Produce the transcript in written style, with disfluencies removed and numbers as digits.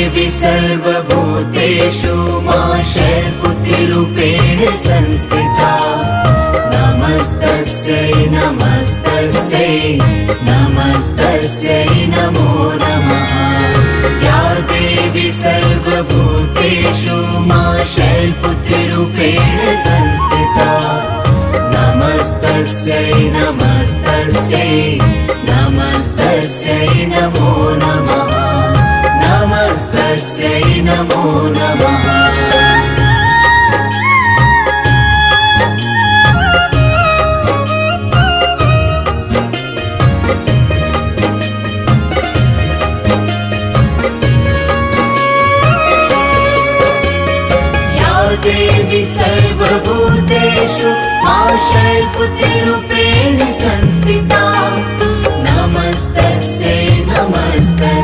देवी सर्वभूतेषु मां शैलपुत्रीरूपेण संस्थिता। नमस्तस्यै नमस्तस्यै नमस्तस्यै नमो नमः। या देवी सर्वभूतेषु मां शैलपुत्रीरूपेण संस्थिता। नमस्तस्यै नमस्तस्यै नमस्तस्यै नमो नमः। नमस्तस्यै नमो नमः। देवी सर्वभूतेषु मां शैलपुत्रीरूपेण संस्थिता।